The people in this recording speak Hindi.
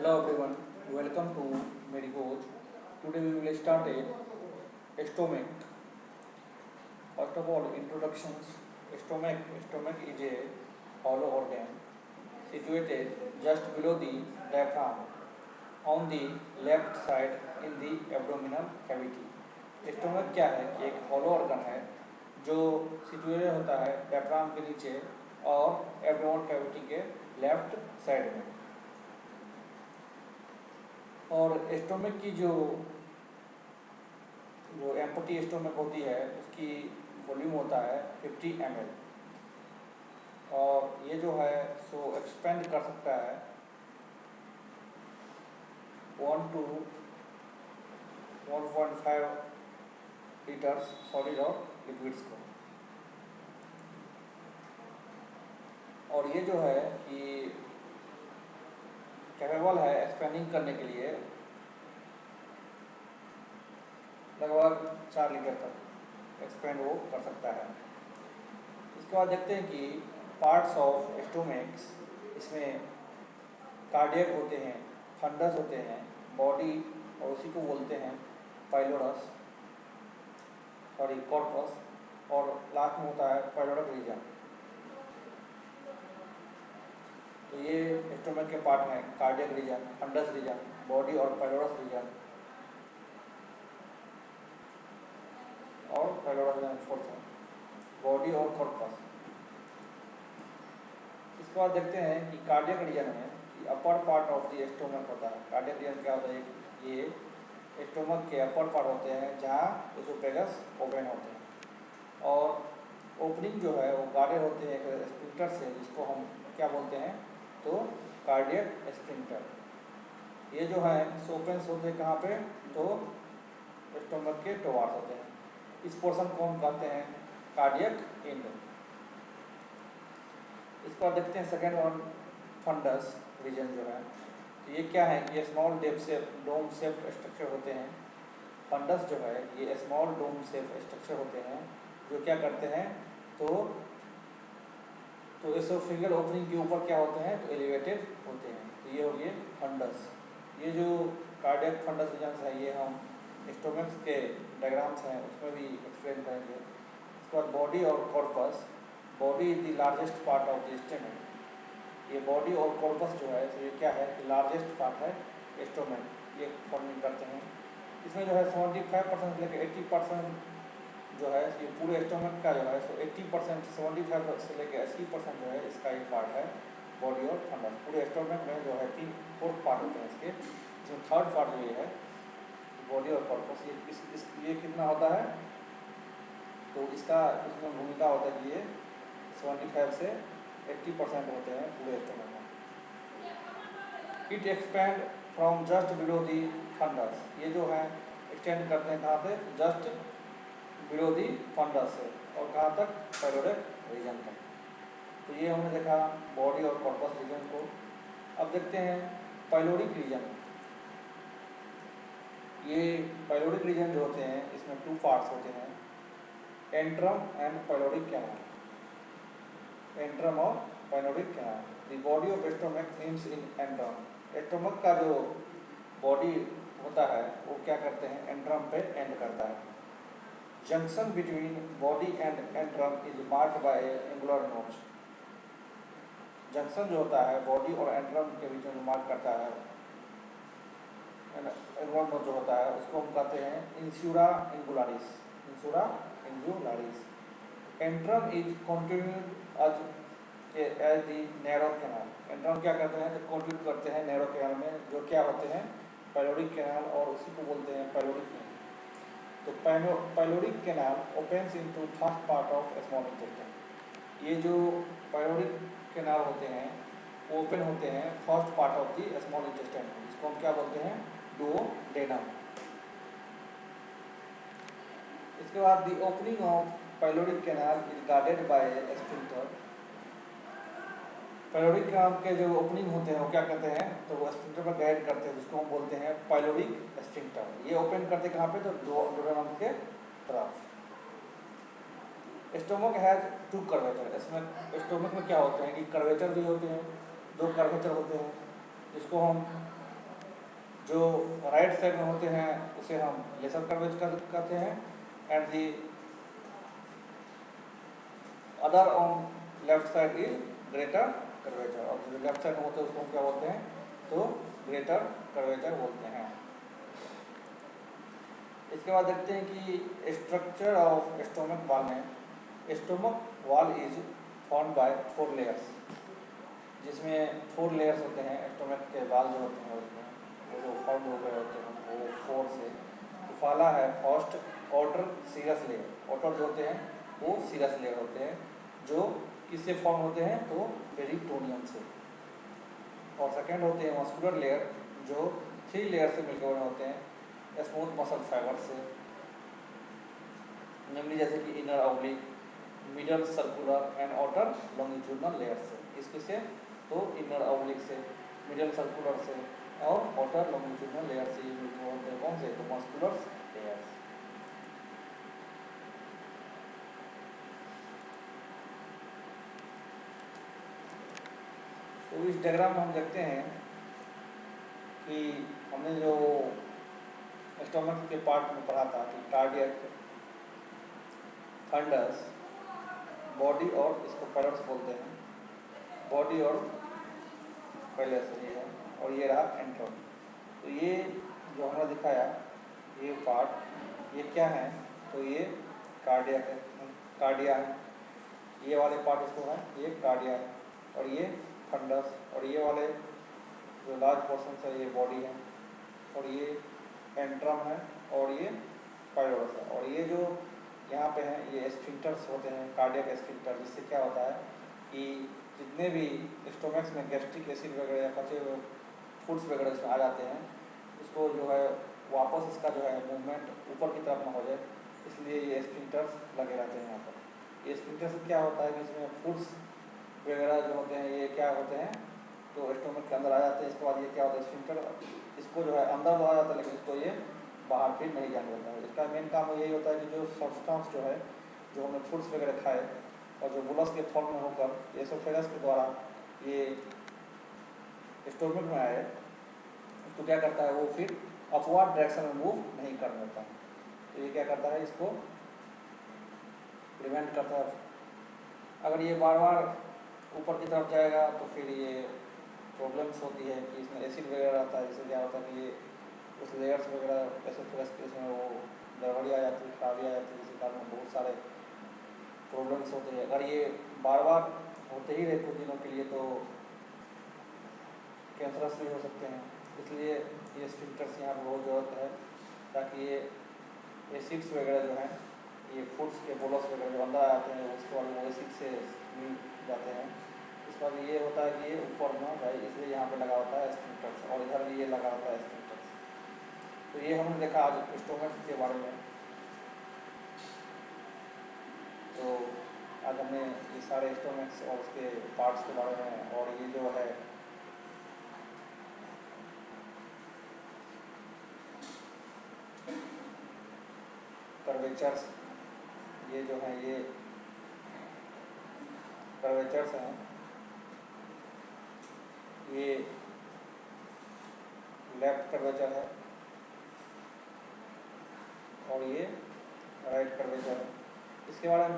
Hello everyone, welcome to Medicoach. Today we will start a stomach. First of all, introductions. Stomach is a hollow organ situated just below the diaphragm on the left side in the abdominal cavity. Stomach क्या है कि एक हॉलो ऑर्गन है जो सिचुएटेड होता है डायफ्राम के नीचे और एब्डोमिनल कैविटी के लेफ्ट साइड में। और स्टोमक की जो एम्प्टी स्टोमक होती है उसकी वॉल्यूम होता है 50 ml और ये जो है सो एक्सपेंड कर सकता है 1 to 1.5 लीटर्स सॉलिड और लिक्विड्स को। और ये जो है कि कैपेबल है एक्सपेंडिंग करने के लिए लगभग 4 लीटर तक एक्सपेंड वो कर सकता है। इसके बाद देखते हैं कि पार्ट्स ऑफ स्टोमक्स, इसमें कार्डियक होते हैं, फंडस होते हैं, बॉडी और उसी को बोलते हैं पाइलोरस कॉर्पस, और लास्ट में होता है पाइलोरिक रीजन। तो ये स्टोमक के पार्ट हैं cardiac region, fundus region, body और पाइलोरस रीजन और पाइलोरस रीजन फोर्थ है बॉडी और कॉर्पस। इसके बाद देखते हैं कि कार्डियक रीजन में कि upper part of the stomach होता है। कार्डियक रीजन क्या होता है? ये स्टोमक के अपर पार्ट होते हैं जहाँ एसोफेगस ओपन होते हैं और ओपनिंग जो है वो गार्डेड होते हैं एक स्फिंक्टर से, जिसको हम क्या बोलते हैं तो कार्डियक स्फिंक्टर। ये जो है ओपन होते हैं कहाँ पे? तो स्टोमक के टुवार्ड्स होते हैं। इस पोर्शन को हम कहते हैं कार्डियक एंड। इसके बाद देखते हैं सेकेंड वन फंडस रीजन जो है। तो ये क्या है? ये स्मॉल डोम शेप स्ट्रक्चर होते हैं। फंडस जो है ये स्मॉल डोम शेप स्ट्रक्चर होते हैं जो क्या करते हैं तो एसोफेगल ओपनिंग के ऊपर क्या होते हैं तो एलिवेटेड होते हैं। तो ये हो गए फंडस। ये जो कार्डियक फंडस रीजन है ये हम स्टोमक्स के डायग्राम्स हैं उसमें भी एक्सप्लेन करेंगे। इसके बाद बॉडी और corpus. Body is the largest part of the stomach. ये बॉडी और कॉर्पस जो है तो ये क्या है कि लार्जेस्ट पार्ट है स्टोमक, ये फॉर्मिंग करते हैं। इसमें जो है 75% से लेकर 80% जो है ये पूरे स्टोमक का जो है सो 80% 75 से लेकर 80% जो है इसका एक पार्ट है बॉडी और फंडस। पूरे स्टोमक में जो है 3/4 पार्ट होते हैं इसके, इसमें थर्ड पार्ट जो ये है बॉडी और कॉर्पस। ये कितना होता है तो इसका इसमें भूमिका होता है कि ये 75 से 80% होते हैं पूरे स्टोमक में। It expand from just below the fundus. ये जो है एक्सटेंड करते हैं कहाँ से? जस्ट बिलो दी फंडस से और कहाँ तक? पाइलोरिक रीजन तक। तो ये हमने देखा बॉडी और कॉर्पस रीजन को। अब देखते हैं पाइलोरिक रीजन। ये पाइलोरिक रीजन जो होते हैं इसमें 2 पार्ट्स होते हैं, antrum and pyloric canal. Antrum और pyloric canal. The body of stomach ends in antrum. Stomach का जो बॉडी होता है वो क्या करते हैं? एंट्रम पे एंड करता है। Junction between body and antrum is marked by angular नोच। जंक्शन जो होता है बॉडी और एंट्रम के बीच में मार्क करता है एंगुलर नोच जो होता है उसको हम कहते हैं incisura angularis. Incisura angularis. Antrum is continued as the narrow canal. Antrum क्या करते हैं तो कंट्रीब्यूट करते हैं नैरो कैनाल में, जो क्या होते हैं पाइलोरिक कैनाल, और उसी को बोलते हैं पाइलोरिक कैनाल। तो pyloric canal opens into first part of small intestine. ये जो पाइलोरिक कैनाल होते हैं वो ओपन होते हैं first part of the small intestine, जिसको हम क्या बोलते हैं? डुओडेनम। इसके बाद the opening of pyloric canal is guarded by sphincter. Pyloric canal के जो ओपनिंग होते हैं वो क्या करते हैं तो वो स्फिंक्टर पर गाइड करते हैं, जिसको हम बोलते हैं पाइलोरिक स्फिंक्टर। ये ओपन करते कहाँ पे? तो डुओडेनम के तरफ। Stomach has 2 curvature. इसमें स्टोमक में क्या होते हैं कि कर्वेचर भी होते हैं, 2 कर्वेचर होते हैं, जिसको हम जो राइट साइड में होते हैं उसे हम लेसर कर्वेचर कहते हैं, and the other on left side is greater curvature, और जो लेफ्ट साइड में होते हैं उसको हम क्या बोलते हैं, तो ग्रेटर कर्वेचर बोलते हैं। इसके बाद देखते हैं कि स्ट्रक्चर ऑफ स्टोमक वॉल में, stomach wall is formed by 4 layers, जिसमें 4 लेयर्स होते हैं। स्टोमक के बाल जो होते हैं उसमें वो जो फॉर्म हो गए होते हैं वो 4 से। तो पहला है first outer serous layer, outer जो होते हैं वो सीरस लेयर होते हैं, जो किससे फॉर्म होते हैं, तो पेरिटोनियम से। और सेकेंड होते हैं मस्कुलर लेयर, जो 3 लेयर से मिलकर बने होते हैं स्मूथ मसल फाइबर से, निम्नली जैसे कि inner oblique, middle circular and outer longitudinal layer से। किसके से, तो इनर ऑब्लिक से, मिडल सर्कुलर से और आउटर लॉन्गिट्यूडनल लेयर से। ये मिलकर होते हैं कौन से, तो मस्कुलर लेयर्स। तो इस डायग्राम में हम देखते हैं कि हमने जो स्टोमक के पार्ट में पढ़ा था कि कार्डियक, फंडस, बॉडी और इसको पैलेट्स बोलते हैं, बॉडी और पैलेट्स ये है, और ये रहा एंट्रम। तो ये जो हमने दिखाया ये पार्ट, ये क्या है, तो ये कार्डियक है, कार्डिया है, ये वाले पार्ट इसको है, ये कार्डिया है, और ये फंडस, और ये वाले जो लार्ज पोर्शन है ये बॉडी है, और ये एंट्रम है, और ये पाइलोरस है। और ये जो यहाँ पे हैं ये स्फिंक्टर्स होते हैं, कार्डियक स्फिंक्टर, जिससे क्या होता है कि जितने भी स्टोमक्स में गैस्ट्रिक एसिड वगैरह या फंसे हुए फूड्स वगैरह इसमें आ जाते हैं, इसको जो है वापस इसका जो है मूवमेंट ऊपर की तरफ ना हो जाए, इसलिए ये स्फिंक्टर्स लगे रहते हैं यहाँ पर। ये स्फिंक्टर से क्या होता है कि इसमें फूड्स वगैरह जो होते हैं ये क्या होते हैं, तो स्टोमक के अंदर आ जाते हैं। इसके बाद ये क्या होता है, स्फिंक्टर इसको जो है अंदर तो आ जाता है, लेकिन इसको ये बाहर फिर नहीं जाने देता है। इसका मेन काम यही होता है कि जो सब्सटेंस जो है, जो हमने फूड्स वगैरह खाए और जो बुलस के फॉर्म में होकर एसोफेगस के द्वारा ये स्टोमक में आए, तो क्या करता है वो फिर अपवर्ड डायरेक्शन में मूव नहीं कर देता। तो ये क्या करता है, इसको प्रिवेंट करता है। अगर ये बार बार ऊपर की तरफ जाएगा तो फिर ये प्रॉब्लम्स होती है कि इसमें एसिड वगैरह आता है, जिससे क्या होता है कि ये उस लेयर्स वगैरह एसोफेगस के इसमें वो गड़बड़ी आ जाती है, खराबी आ जाती है, जिसके कारण बहुत सारे प्रॉब्लम्स होते हैं। अगर ये बार बार होते ही रहे कुछ दिनों के लिए तो कैंसरस भी हो सकते हैं। इसलिए ये स्फिंक्टर्स यहाँ पर बहुत ज़रूरत है, ताकि ये एसिड्स वगैरह जो हैं, ये फूड्स के बोलस वगैरह जो अंदर आते हैं उसके बाद वो एसिड से मिल जाते हैं। इसके बाद ये होता है कि ये ऊपर ना जाए, इसलिए यहाँ पे लगा होता है स्फिंक्टर्स, और इधर भी ये लगा होता है स्फिंक्टर्स। तो ये हमने देखा आज स्टोमक के बारे में। तो आज हमने ये सारे स्टोमक्स और उसके पार्ट्स के बारे में, और ये जो है कर्वेचर्स, ये जो है ये कर्वेचर्स हैं, ये लेफ्ट कर्वेचर है और ये राइट कर्वेचर है। इसके बारे में